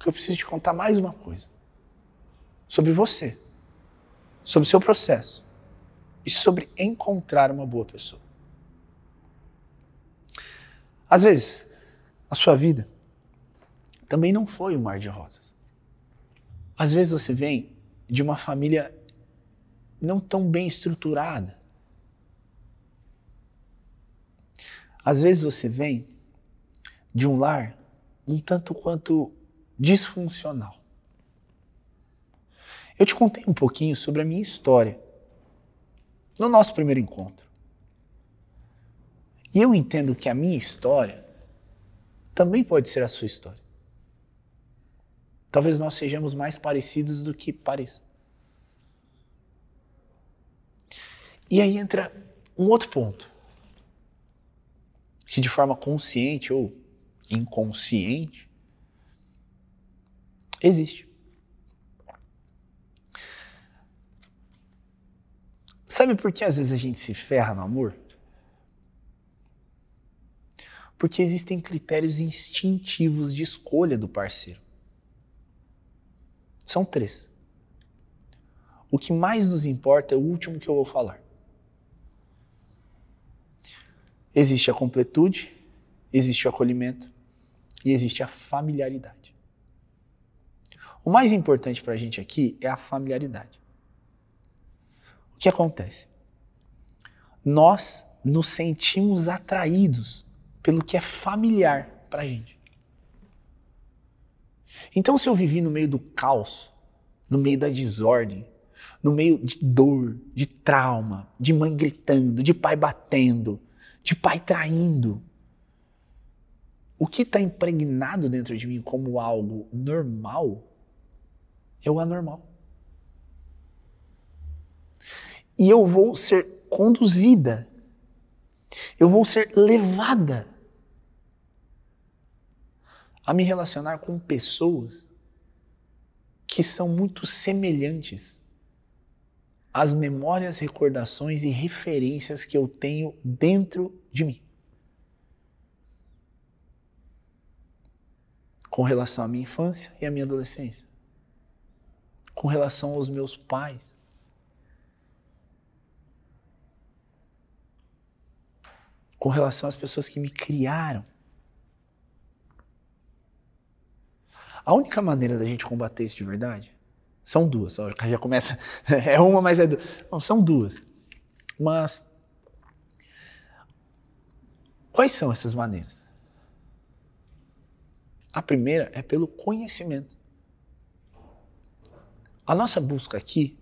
porque eu preciso te contar mais uma coisa. Sobre você, sobre o seu processo e sobre encontrar uma boa pessoa. Às vezes, a sua vida também não foi um mar de rosas. Às vezes você vem de uma família não tão bem estruturada. Às vezes você vem de um lar um tanto quanto disfuncional. Eu te contei um pouquinho sobre a minha história no nosso primeiro encontro. E eu entendo que a minha história também pode ser a sua história. Talvez nós sejamos mais parecidos do que pareça. E aí entra um outro ponto, que de forma consciente ou inconsciente existe. Sabe por que às vezes a gente se ferra no amor? Porque existem critérios instintivos de escolha do parceiro. São 3. O que mais nos importa é o último que eu vou falar. Existe a completude, existe o acolhimento e existe a familiaridade. O mais importante para a gente aqui é a familiaridade. O que acontece? Nós nos sentimos atraídos pelo que é familiar para a gente. Então, se eu vivi no meio do caos, no meio da desordem, no meio de dor, de trauma, de mãe gritando, de pai batendo, de pai traindo, o que está impregnado dentro de mim como algo normal é o anormal. E eu vou ser conduzida, eu vou ser levada a me relacionar com pessoas que são muito semelhantes às memórias, recordações e referências que eu tenho dentro de mim. Com relação à minha infância e à minha adolescência. Com relação aos meus pais. Com relação às pessoas que me criaram. A única maneira da gente combater isso de verdade são 2. Já começa, é uma, mas é 2. Não, são 2. Mas quais são essas maneiras? A primeira é pelo conhecimento. A nossa busca aqui,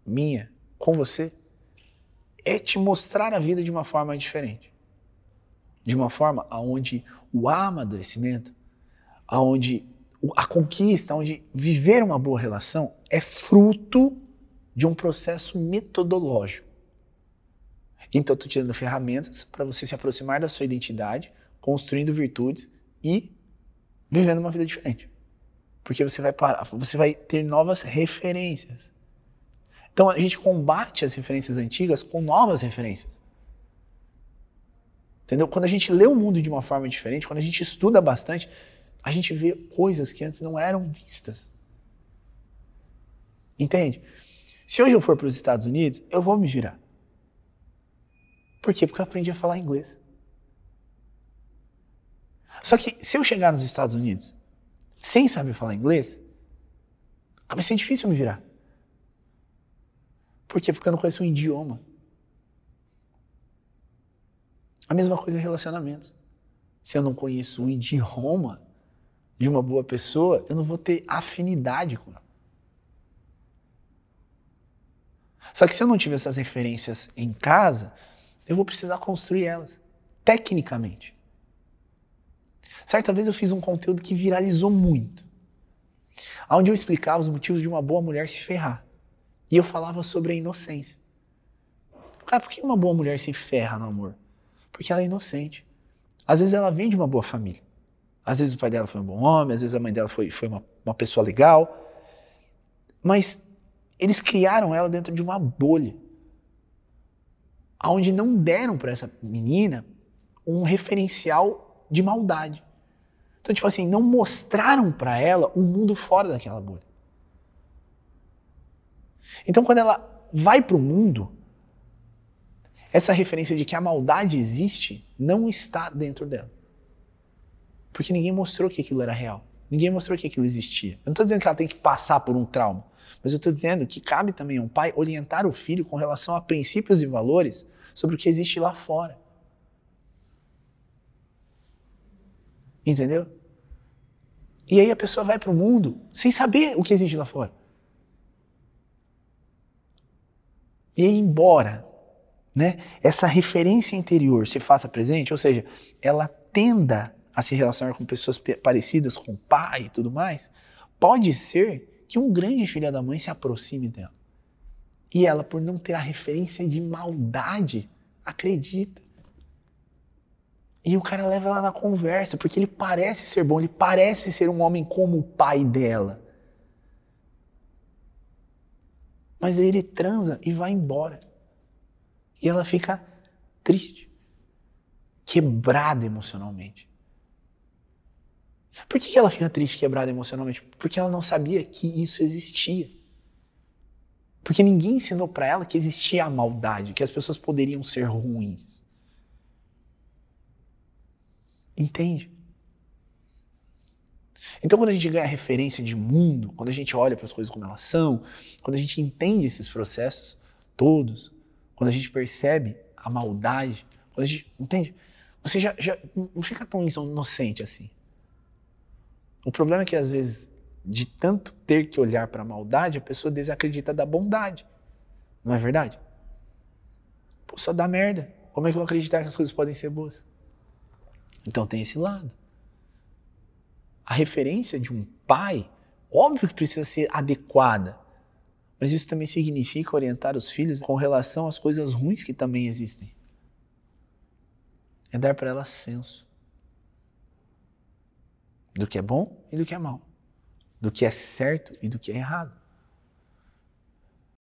minha, com você, é te mostrar a vida de uma forma diferente. De uma forma onde o amadurecimento, onde a conquista, onde viver uma boa relação é fruto de um processo metodológico. Então eu estou te dando ferramentas para você se aproximar da sua identidade, construindo virtudes e vivendo uma vida diferente. Porque você vai ter novas referências. Então a gente combate as referências antigas com novas referências. Entendeu? Quando a gente lê o mundo de uma forma diferente, quando a gente estuda bastante, a gente vê coisas que antes não eram vistas. Entende? Se hoje eu for para os Estados Unidos, eu vou me virar. Por quê? Porque eu aprendi a falar inglês. Só que se eu chegar nos Estados Unidos sem saber falar inglês, vai ser difícil me virar. Por quê? Porque eu não conheço o idioma. A mesma coisa em relacionamentos. Se eu não conheço o idioma de uma boa pessoa, eu não vou ter afinidade com ela. Só que se eu não tiver essas referências em casa, eu vou precisar construir elas, tecnicamente. Certa vez eu fiz um conteúdo que viralizou muito, onde eu explicava os motivos de uma boa mulher se ferrar. E eu falava sobre a inocência. Cara, por que uma boa mulher se ferra no amor? Porque ela é inocente. Às vezes ela vem de uma boa família. Às vezes o pai dela foi um bom homem, às vezes a mãe dela foi uma pessoa legal. Mas eles criaram ela dentro de uma bolha, onde não deram para essa menina um referencial de maldade. Então Então, tipo assim, não mostraram para ela o mundo fora daquela bolha. Então, quando ela vai para o mundo, essa referência de que a maldade existe não está dentro dela. Porque ninguém mostrou que aquilo era real. Ninguém mostrou que aquilo existia. Eu não estou dizendo que ela tem que passar por um trauma, mas eu estou dizendo que cabe também a um pai orientar o filho com relação a princípios e valores sobre o que existe lá fora. Entendeu? E aí a pessoa vai para o mundo sem saber o que existe lá fora. E aí, embora, né, essa referência interior se faça presente, ou seja, ela tenda a se relacionar com pessoas parecidas com o pai e tudo mais, pode ser que um grande filho da mãe se aproxime dela. E ela, por não ter a referência de maldade, acredita. E o cara leva ela na conversa, porque ele parece ser bom, ele parece ser um homem como o pai dela. Mas aí ele transa e vai embora. E ela fica triste, quebrada emocionalmente. Por que ela fica triste, quebrada emocionalmente? Porque ela não sabia que isso existia. Porque ninguém ensinou para ela que existia a maldade, que as pessoas poderiam ser ruins. Entende? Então, quando a gente ganha referência de mundo, quando a gente olha para as coisas como elas são, quando a gente entende esses processos todos, quando a gente percebe a maldade, quando a gente entende, você já não fica tão inocente assim. O problema é que, às vezes, de tanto ter que olhar para a maldade, a pessoa desacredita da bondade. Não é verdade? Pô, só dá merda. Como é que eu vou acreditar que as coisas podem ser boas? Então tem esse lado. A referência de um pai, óbvio que precisa ser adequada, mas isso também significa orientar os filhos com relação às coisas ruins que também existem. É dar para elas senso do que é bom e do que é mal, do que é certo e do que é errado.